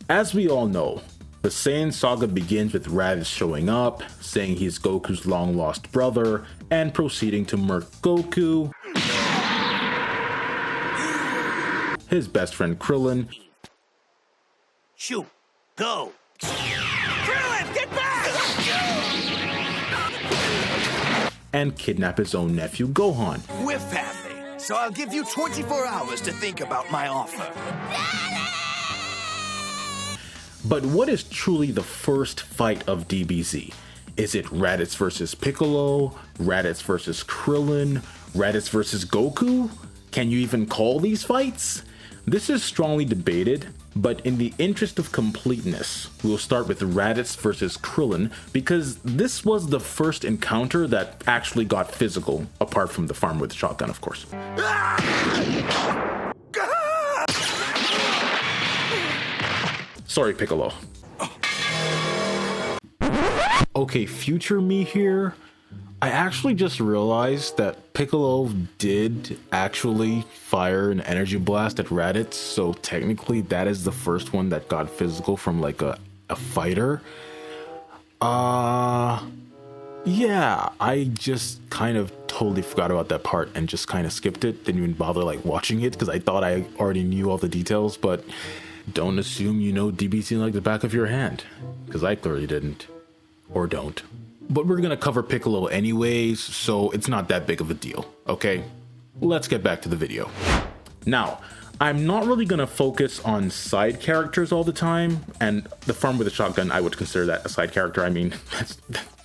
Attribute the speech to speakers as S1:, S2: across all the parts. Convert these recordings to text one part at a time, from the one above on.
S1: As we all know, the Saiyan Saga begins with Raditz showing up, saying he's Goku's long-lost brother, and proceeding to murk Goku, his best friend Krillin,
S2: Shoot, go! Krillin, get back!
S1: and kidnap his own nephew Gohan.
S2: We're family, so I'll give you 24 hours to think about my offer.
S1: But what is truly the first fight of DBZ? Is it Raditz versus Piccolo, Raditz versus Krillin, Raditz versus Goku? Can you even call these fights? This is strongly debated, but in the interest of completeness, we'll start with Raditz versus Krillin because this was the first encounter that actually got physical, apart from the farm with the shotgun, of course. Sorry, Piccolo. Okay, future me here. I actually just realized that Piccolo did actually fire an energy blast at Raditz, so technically that is the first one that got physical from like a fighter. Yeah, I just kind of totally forgot about that part and just kind of skipped it. Didn't even bother like watching it because I thought I already knew all the details, but don't assume you know DBZ like the back of your hand, because I clearly didn't. Or don't. But we're gonna cover Piccolo anyways, so it's not that big of a deal, okay? Let's get back to the video. Now, I'm not really gonna focus on side characters all the time, and the farm with a shotgun, I would consider that a side character. I mean,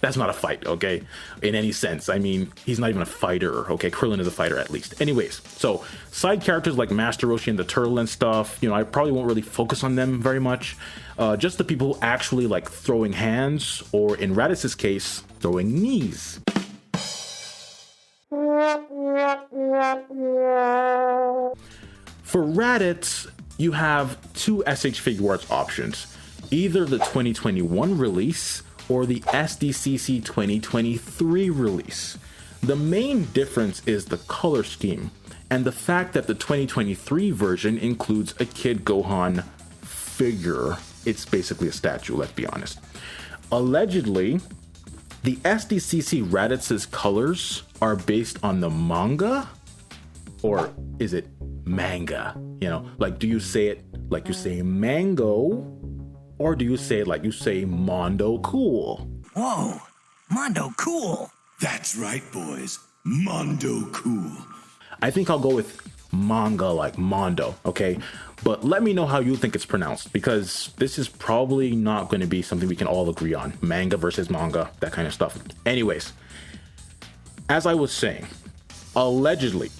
S1: that's not a fight, okay? In any sense. I mean, he's not even a fighter, okay? Krillin is a fighter at least. Anyways, so side characters like Master Roshi and the Turtle and stuff, you know, I probably won't really focus on them very much. Just the people who actually like throwing hands, or in Raditz's case, throwing knees. For Raditz, you have two SH Figuarts options, either the 2021 release or the SDCC 2023 release. The main difference is the color scheme and the fact that the 2023 version includes a Kid Gohan figure. It's basically a statue, let's be honest. Allegedly, the SDCC Raditz's colors are based on the manga, or is it manga? You know, like, do you say it like you say mango, or do you say it like you say Mondo Cool?
S2: Whoa, Mondo Cool.
S3: That's right, boys. Mondo Cool.
S1: I think I'll go with manga, like Mondo, okay? But let me know how you think it's pronounced, because this is probably not going to be something we can all agree on. Manga versus manga, that kind of stuff. Anyways, as I was saying, allegedly,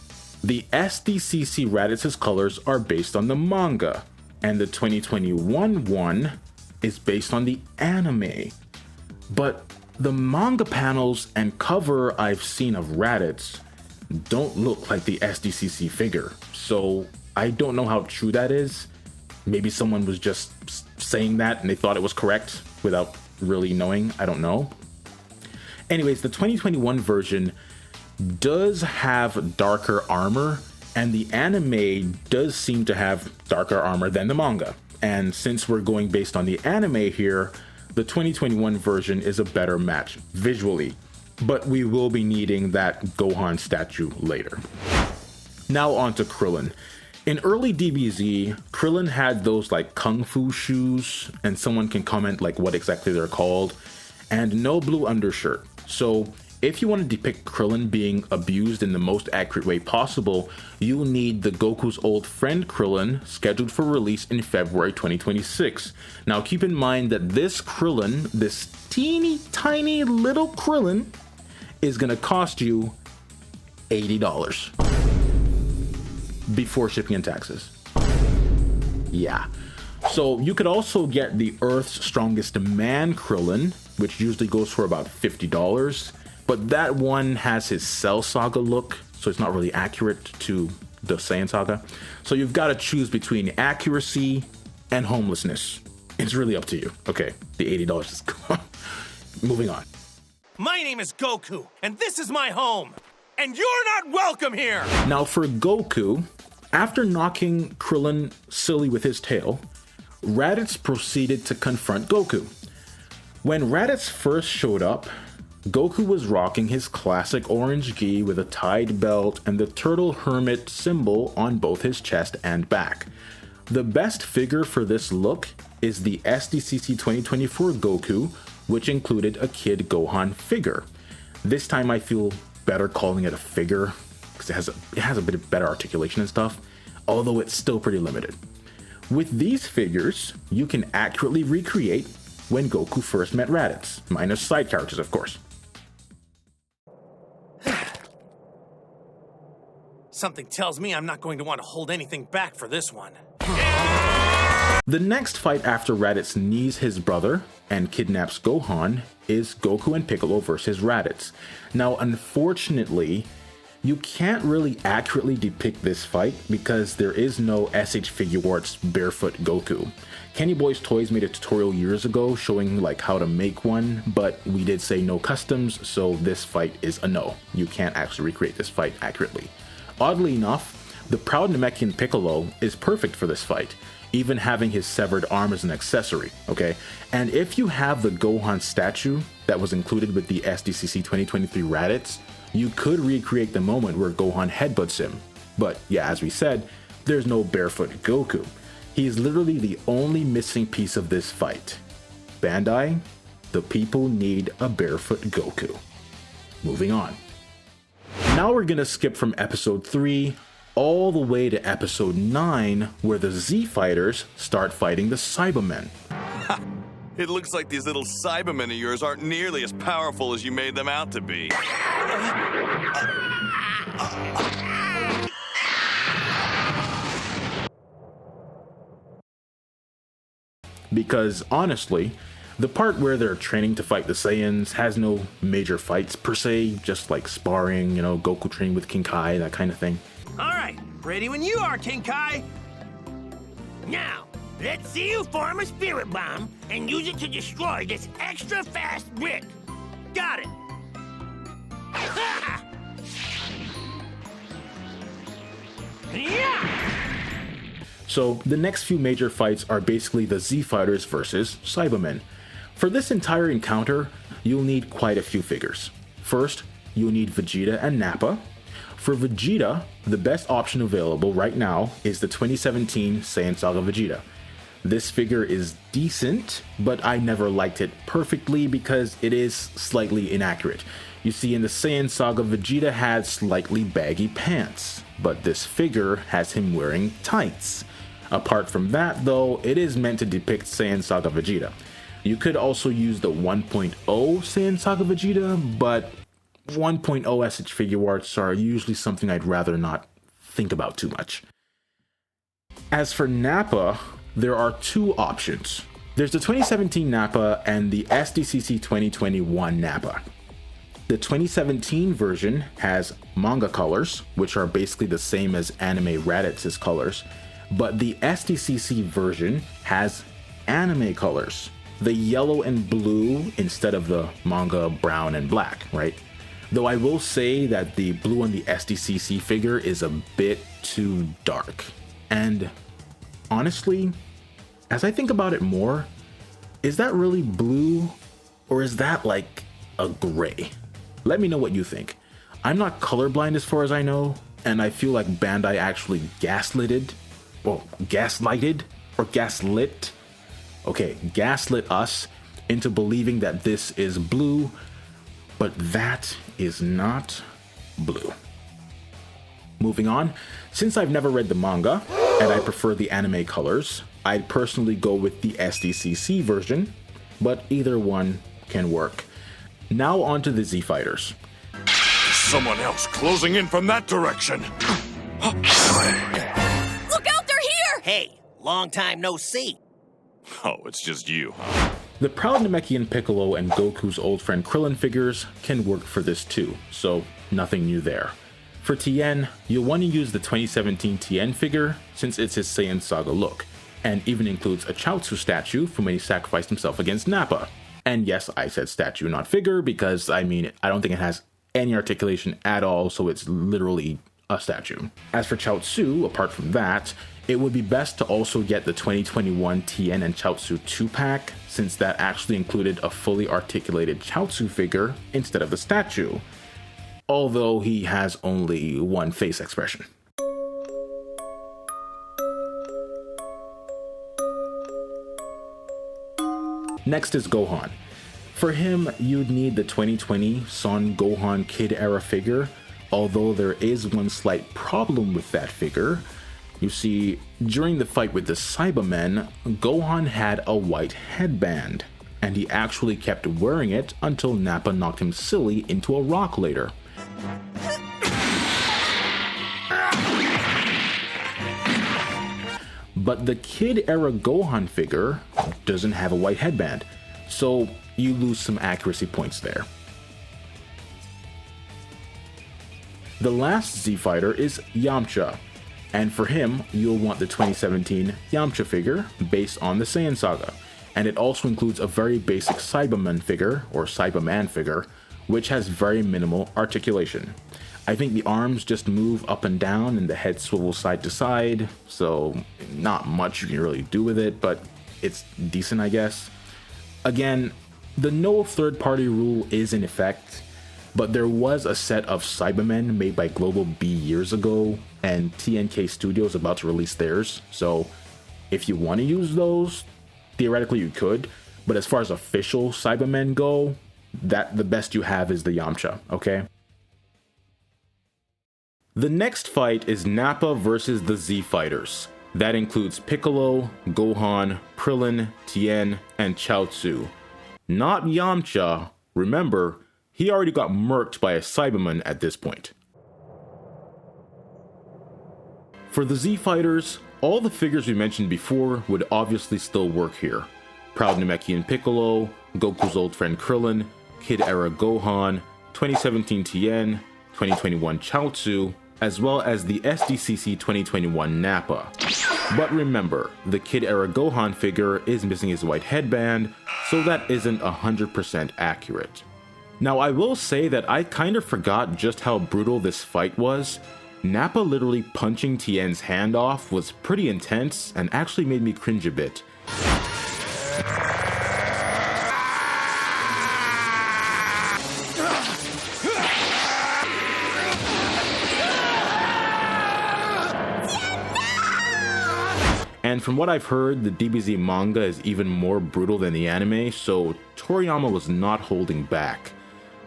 S1: the SDCC Raditz's colors are based on the manga, and the 2021 one is based on the anime. But the manga panels and cover I've seen of Raditz don't look like the SDCC figure, so I don't know how true that is. Maybe someone was just saying that and they thought it was correct without really knowing. I don't know. Anyways, the 2021 version does have darker armor, and the anime does seem to have darker armor than the manga. And since we're going based on the anime here, the 2021 version is a better match visually, but we will be needing that Gohan statue later. Now on to Krillin. In early DBZ, Krillin had those like kung fu shoes, and someone can comment like what exactly they're called, and no blue undershirt. So if you want to depict Krillin being abused in the most accurate way possible, you'll need the Goku's old friend Krillin, scheduled for release in February 2026. Now keep in mind that this Krillin, this teeny tiny little Krillin, is gonna cost you $80 before shipping and taxes. Yeah. So you could also get the Earth's Strongest Man Krillin, which usually goes for about $50, but that one has his Cell Saga look, so it's not really accurate to the Saiyan Saga. So you've got to choose between accuracy and homelessness. It's really up to you. Okay, the $80 is gone. Moving on.
S2: My name is Goku, and this is my home. And you're not welcome here!
S1: Now for Goku, after knocking Krillin silly with his tail, Raditz proceeded to confront Goku. When Raditz first showed up, Goku was rocking his classic orange gi with a tied belt and the turtle hermit symbol on both his chest and back. The best figure for this look is the SDCC 2024 Goku, which included a Kid Gohan figure. This time I feel better calling it a figure because it has a bit of better articulation and stuff, although it's still pretty limited. With these figures, you can accurately recreate when Goku first met Raditz, minus side characters of course.
S2: Something tells me I'm not going to want to hold anything back for this one.
S1: The next fight after Raditz knees his brother and kidnaps Gohan is Goku and Piccolo versus Raditz. Now, unfortunately, you can't really accurately depict this fight because there is no SH Figuarts barefoot Goku. Kenny Boy's Toys made a tutorial years ago showing like how to make one, but we did say no customs, so this fight is a no. You can't actually recreate this fight accurately. Oddly enough, the proud Namekian Piccolo is perfect for this fight, even having his severed arm as an accessory, okay? And if you have the Gohan statue that was included with the SDCC 2023 Raditz, you could recreate the moment where Gohan headbutts him. But yeah, as we said, there's no barefoot Goku. He is literally the only missing piece of this fight. Bandai, the people need a barefoot Goku. Moving on. Now we're gonna skip from episode 3 all the way to episode 9, where the Z Fighters start fighting the Saibamen.
S4: It looks like these little Saibamen of yours aren't nearly as powerful as you made them out to be.
S1: Because honestly, the part where they're training to fight the Saiyans has no major fights per se, just like sparring, you know, Goku training with King Kai, that kind of thing.
S2: All right, ready when you are, King Kai.
S5: Now, let's see you form a spirit bomb and use it to destroy this extra fast brick.
S2: Got it.
S5: Yeah!
S1: So the next few major fights are basically the Z Fighters versus Saibamen. For this entire encounter, you'll need quite a few figures. First, you'll need Vegeta and Nappa. For Vegeta, the best option available right now is the 2017 Saiyan Saga Vegeta. This figure is decent, but I never liked it perfectly because it is slightly inaccurate. You see, in the Saiyan Saga, Vegeta had slightly baggy pants, but this figure has him wearing tights. Apart from that though, it is meant to depict Saiyan Saga Vegeta. You could also use the 1.0 Saiyan Saga Vegeta, but 1.0 SH Figuarts are usually something I'd rather not think about too much. As for Nappa, there are two options. There's the 2017 Nappa and the SDCC 2021 Nappa. The 2017 version has manga colors, which are basically the same as anime Raditz's colors, but the SDCC version has anime colors, the yellow and blue instead of the manga brown and black, right? Though I will say that the blue on the SDCC figure is a bit too dark. And honestly, as I think about it more, is that really blue or is that like a gray? Let me know what you think. I'm not colorblind as far as I know, and I feel like Bandai actually gaslit us into believing that this is blue, but that is not blue. Moving on, since I've never read the manga and I prefer the anime colors, I'd personally go with the SDCC version, but either one can work. Now on to the Z Fighters.
S4: Someone else closing in from that direction.
S6: Look out, they're here!
S5: Hey, long time no see.
S4: Oh, it's just you, huh?
S1: The proud Namekian Piccolo and Goku's old friend Krillin figures can work for this too, so nothing new there. For Tien, you'll want to use the 2017 Tien figure since it's his Saiyan Saga look, and even includes a Chaozu statue from when he sacrificed himself against Nappa. And yes, I said statue, not figure, because I don't think it has any articulation at all, so it's literally a statue. As for Chaozu, apart from that, it would be best to also get the 2021 Tien and Chaozu 2-pack, since that actually included a fully articulated Chaozu figure instead of the statue, although he has only one face expression. Next is Gohan. For him, you'd need the 2020 Son Gohan Kid era figure, although there is one slight problem with that figure. You see, during the fight with the Saibamen, Gohan had a white headband, and he actually kept wearing it until Nappa knocked him silly into a rock later. But the Kid era Gohan figure doesn't have a white headband, so you lose some accuracy points there. The last Z fighter is Yamcha, and for him, you'll want the 2017 Yamcha figure based on the Saiyan Saga, and it also includes a very basic Saibamen figure, or Saibaman figure, which has very minimal articulation. I think the arms just move up and down and the head swivels side to side, so not much you can really do with it, but it's decent, I guess. Again, the no third-party rule is in effect, but there was a set of Saibamen made by Global B years ago, and TNK Studios about to release theirs, so if you want to use those, theoretically you could, but as far as official Saibamen go, the best you have is the Yamcha, okay? The next fight is Nappa versus the Z Fighters. That includes Piccolo, Gohan, Krillin, Tien, and Chaozu. Not Yamcha. Remember, he already got murked by a Saibaman at this point. For the Z Fighters, all the figures we mentioned before would obviously still work here. Proud Namekian Piccolo, Goku's old friend Krillin, Kid era Gohan, 2017 Tien, 2021 Chaozu, as well as the SDCC 2021 Nappa. But remember, the Kid era Gohan figure is missing his white headband, so that isn't 100% accurate. Now I will say that I kind of forgot just how brutal this fight was. Nappa literally punching Tien's hand off was pretty intense and actually made me cringe a bit. And from what I've heard, the DBZ manga is even more brutal than the anime, so Toriyama was not holding back.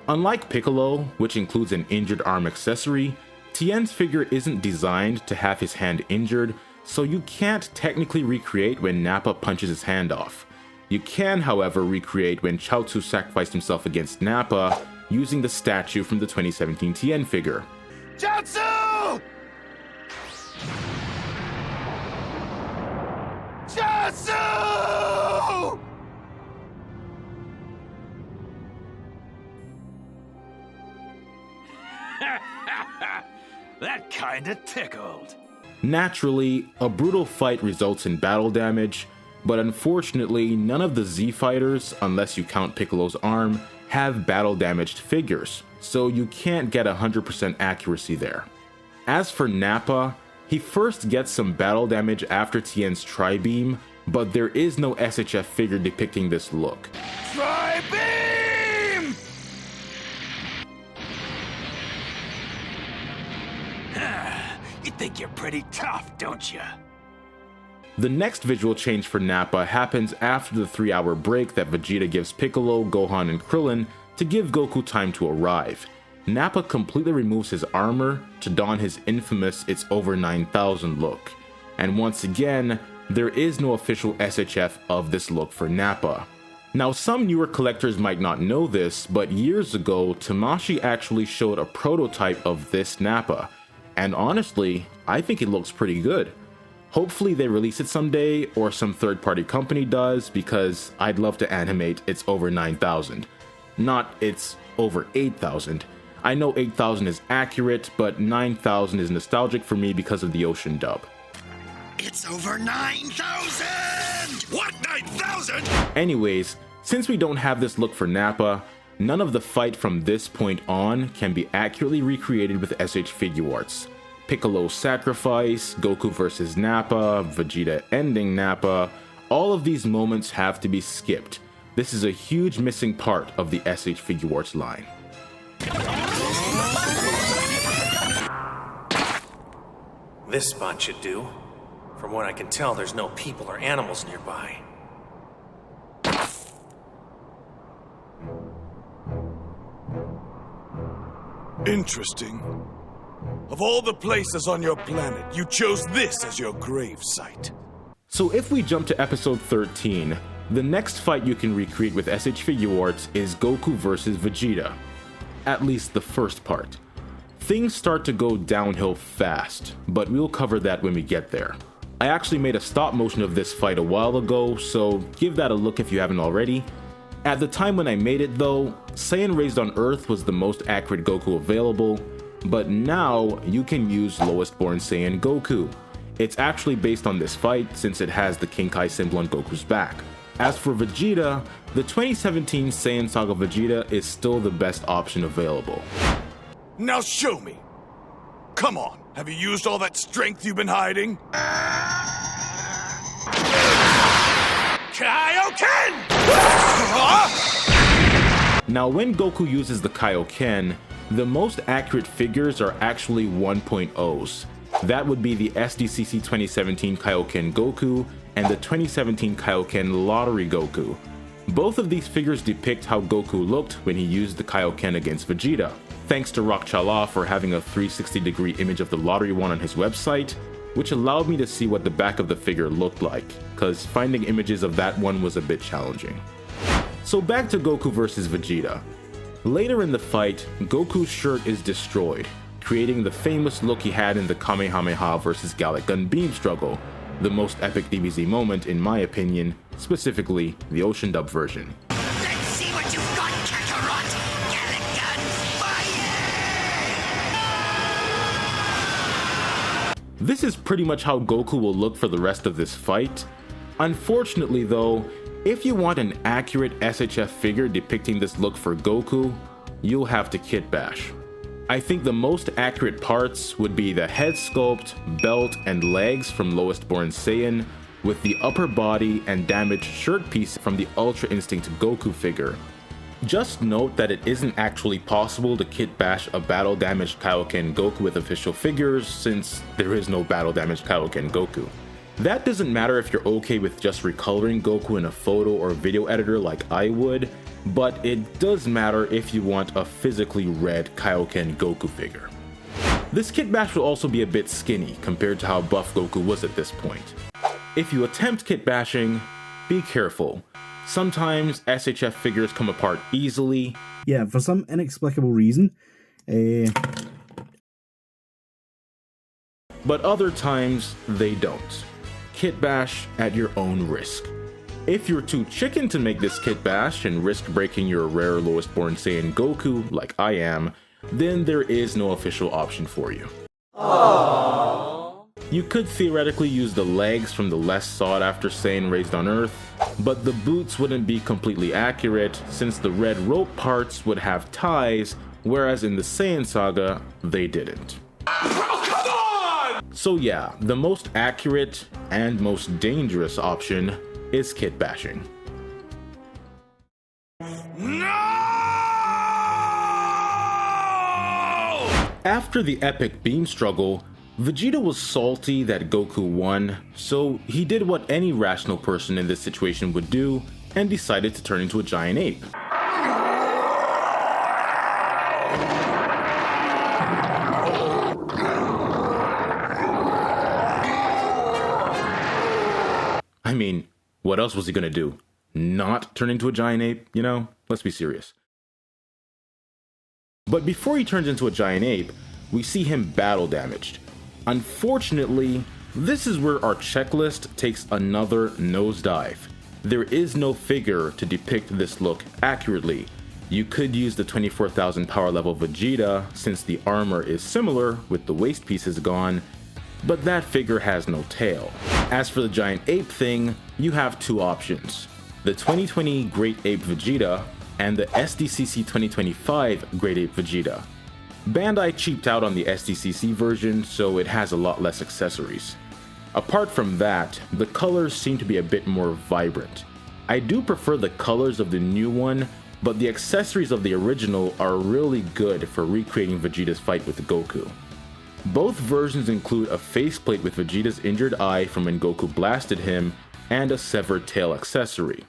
S1: Unlike Piccolo, which includes an injured arm accessory, Tien's figure isn't designed to have his hand injured, so you can't technically recreate when Nappa punches his hand off. You can, however, recreate when Chaozu sacrificed himself against Nappa using the statue from the 2017 Tien figure.
S2: Chaozu! Chaozu! That kinda tickled.
S1: Naturally, a brutal fight results in battle damage, but unfortunately none of the Z fighters, unless you count Piccolo's arm, have battle damaged figures, so you can't get 100% accuracy there. As for Nappa, he first gets some battle damage after Tien's Tri-Beam, but there is no SHF figure depicting this look.
S2: Tri-Beam! You think you're pretty tough, don't you?
S1: The next visual change for Nappa happens after the 3-hour break that Vegeta gives Piccolo, Gohan, and Krillin to give Goku time to arrive. Nappa completely removes his armor to don his infamous "It's over 9,000" look. And once again, there is no official SHF of this look for Nappa. Now some newer collectors might not know this, but years ago, Tamashii actually showed a prototype of this Nappa. And honestly, I think it looks pretty good. Hopefully they release it someday, or some third-party company does, because I'd love to animate "It's over 9,000. Not "It's over 8,000. I know 8,000 is accurate, but 9,000 is nostalgic for me because of the Ocean dub.
S3: It's over 9,000! What, 9,000?
S1: Anyways, since we don't have this look for Nappa, none of the fight from this point on can be accurately recreated with SH Figuarts. Piccolo's sacrifice, Goku versus Nappa, Vegeta ending Nappa, all of these moments have to be skipped. This is a huge missing part of the SH Figuarts line.
S2: This spot should do. From what I can tell, there's no people or animals nearby.
S3: Interesting. Of all the places on your planet, you chose this as your grave site.
S1: So if we jump to episode 13, the next fight you can recreate with SH Figuarts is Goku versus Vegeta. At least the first part. Things start to go downhill fast, but we'll cover that when we get there. I actually made a stop motion of this fight a while ago, so give that a look if you haven't already. At the time when I made it though, Saiyan Raised on Earth was the most accurate Goku available, but now you can use Lowest Born Saiyan Goku. It's actually based on this fight since it has the Kinkai symbol on Goku's back. As for Vegeta, the 2017 Saiyan Saga Vegeta is still the best option available.
S3: Now show me. Come on, have you used all that strength you've been hiding?
S2: Kaioken!
S1: Now when Goku uses the Kaioken, the most accurate figures are actually 1.0s. That would be the SDCC 2017 Kaioken Goku and the 2017 Kaioken Lottery Goku. Both of these figures depict how Goku looked when he used the Kaioken against Vegeta. Thanks to Rockchala for having a 360-degree image of the lottery one on his website, which allowed me to see what the back of the figure looked like, cause finding images of that one was a bit challenging. So back to Goku versus Vegeta. Later in the fight, Goku's shirt is destroyed, creating the famous look he had in the Kamehameha vs Gallic Gun Beam struggle, the most epic DBZ moment in my opinion, specifically the Ocean Dub version.
S5: Let's see what you've got, Kakarot! Gallic guns, fire!
S1: This is pretty much how Goku will look for the rest of this fight. Unfortunately though, if you want an accurate SHF figure depicting this look for Goku, you'll have to kit bash. I think the most accurate parts would be the head sculpt, belt, and legs from Lowest Born Saiyan, with the upper body and damaged shirt piece from the Ultra Instinct Goku figure. Just note that it isn't actually possible to kit bash a battle damaged Kaioken Goku with official figures, since there is no battle damaged Kaioken Goku. That doesn't matter if you're okay with just recoloring Goku in a photo or video editor like I would, but it does matter if you want a physically red Kaioken Goku figure. This kit bash will also be a bit skinny compared to how buff Goku was at this point. If you attempt kit bashing, be careful. Sometimes SHF figures come apart easily.
S6: Yeah, for some inexplicable reason.
S1: But other times, they don't. Kit bash at your own risk. If you're too chicken to make this kit bash and risk breaking your rare Lowest Born Saiyan Goku, like I am, then there is no official option for you. Aww. You could theoretically use the legs from the less sought after Saiyan Raised on Earth, but the boots wouldn't be completely accurate since the red rope parts would have ties, whereas in the Saiyan Saga, they didn't. So yeah, the most accurate and most dangerous option is kit bashing.
S3: No!
S1: After the epic beam struggle, Vegeta was salty that Goku won, so he did what any rational person in this situation would do and decided to turn into a giant ape. I mean, what else was he gonna do? Not turn into a giant ape, you know? Let's be serious. But before he turns into a giant ape, we see him battle damaged. Unfortunately, this is where our checklist takes another nosedive. There is no figure to depict this look accurately. You could use the 24,000 power level Vegeta since the armor is similar with the waist pieces gone, but that figure has no tail. As for the giant ape thing, you have two options. The 2020 Great Ape Vegeta and the SDCC 2025 Great Ape Vegeta. Bandai cheaped out on the SDCC version, so it has a lot less accessories. Apart from that, the colors seem to be a bit more vibrant. I do prefer the colors of the new one, but the accessories of the original are really good for recreating Vegeta's fight with Goku. Both versions include a faceplate with Vegeta's injured eye from when Goku blasted him, and a severed tail accessory.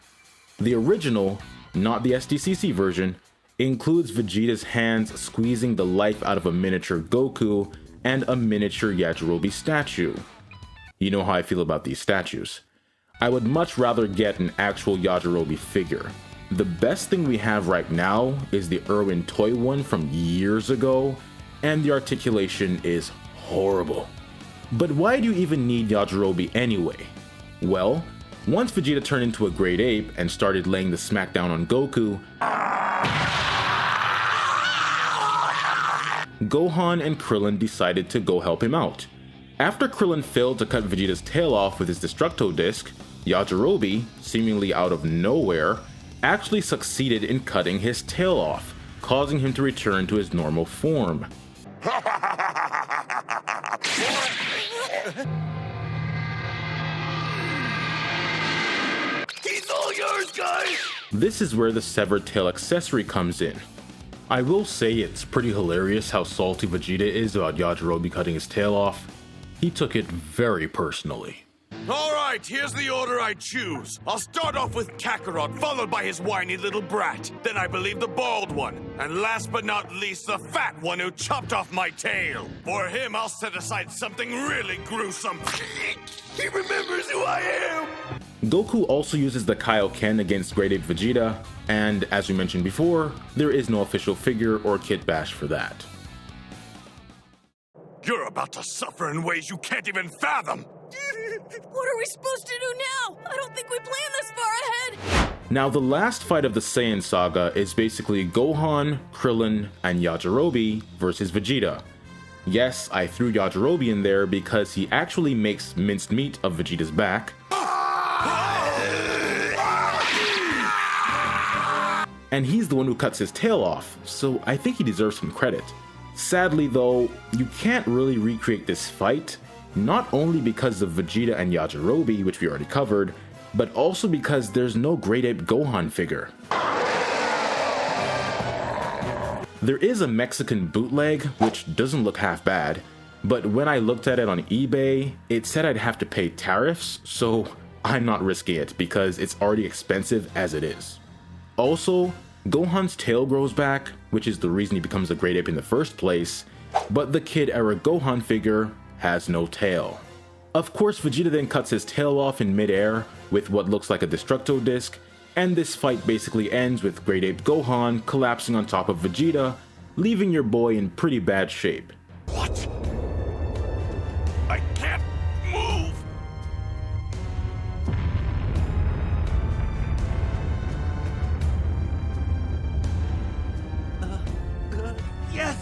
S1: The original, not the SDCC version, includes Vegeta's hands squeezing the life out of a miniature Goku and a miniature Yajirobe statue. You know how I feel about these statues. I would much rather get an actual Yajirobe figure. The best thing we have right now is the Irwin toy one from years ago, and the articulation is horrible. But why do you even need Yajirobe anyway? Well, once Vegeta turned into a great ape and started laying the smackdown on Goku, Gohan and Krillin decided to go help him out. After Krillin failed to cut Vegeta's tail off with his Destructo Disc, Yajirobe, seemingly out of nowhere, actually succeeded in cutting his tail off, causing him to return to his normal form.
S3: He's all yours, guys!
S1: This is where the severed tail accessory comes in. I will say it's pretty hilarious how salty Vegeta is about Yajirobe cutting his tail off. He took it very personally.
S3: Alright, here's the order I choose. I'll start off with Kakarot, followed by his whiny little brat. Then I believe the bald one. And last but not least, the fat one who chopped off my tail. For him, I'll set aside something really gruesome. He remembers who I am!
S1: Goku also uses the Kaioken against Great Ape Vegeta, and as we mentioned before, there is no official figure or kit bash for that.
S3: You're about to suffer in ways you can't even fathom!
S7: What are we supposed to do now? I don't think we planned this far ahead!
S1: Now, the last fight of the Saiyan Saga is basically Gohan, Krillin, and Yajirobe versus Vegeta. Yes, I threw Yajirobe in there because he actually makes minced meat of Vegeta's back. And he's the one who cuts his tail off, so I think he deserves some credit. Sadly though, you can't really recreate this fight, not only because of Vegeta and Yajirobe, which we already covered, but also because there's no Great Ape Gohan figure. There is a Mexican bootleg, which doesn't look half bad, but when I looked at it on eBay, it said I'd have to pay tariffs, so I'm not risking it because it's already expensive as it is. Also, Gohan's tail grows back, which is the reason he becomes a Great Ape in the first place, but the Kid era Gohan figure has no tail. Of course, Vegeta then cuts his tail off in midair with what looks like a Destructo Disc, and this fight basically ends with Great Ape Gohan collapsing on top of Vegeta, leaving your boy in pretty bad shape.
S3: What? I can't move!
S5: Yes!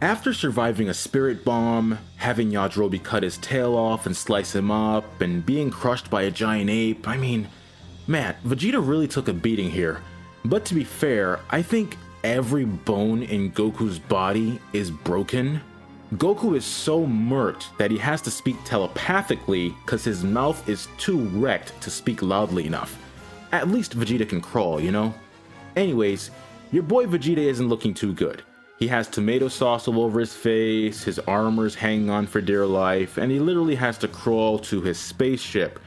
S1: After surviving a spirit bomb, having Yajirobe cut his tail off and slice him up, and being crushed by a giant ape, I mean, man, Vegeta really took a beating here. But to be fair, I think every bone in Goku's body is broken. Goku is so murked that he has to speak telepathically because his mouth is too wrecked to speak loudly enough. At least Vegeta can crawl, you know? Anyways, your boy Vegeta isn't looking too good. He has tomato sauce all over his face, his armor's hanging on for dear life, and he literally has to crawl to his spaceship.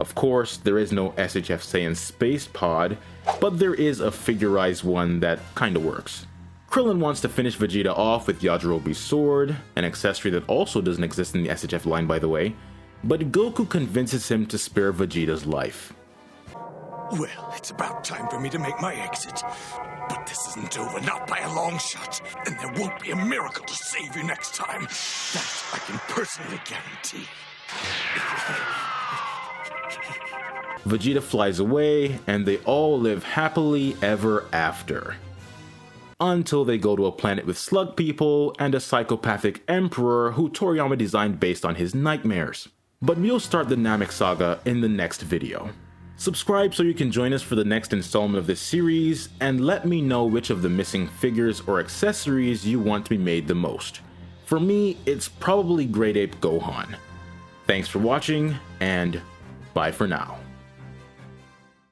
S1: Of course, there is no SHF Saiyan space pod, but there is a figurized one that kinda works. Krillin wants to finish Vegeta off with Yajirobe's sword, an accessory that also doesn't exist in the SHF line by the way, but Goku convinces him to spare Vegeta's life.
S3: Well, it's about time for me to make my exit. But this isn't over, not by a long shot. And there won't be a miracle to save you next time. That I can personally guarantee.
S1: Vegeta flies away, and they all live happily ever after. Until they go to a planet with slug people and a psychopathic emperor who Toriyama designed based on his nightmares. But we'll start the Namek saga in the next video. Subscribe so you can join us for the next installment of this series, and let me know which of the missing figures or accessories you want to be made the most. For me, it's probably Great Ape Gohan. Thanks for watching, and bye for now.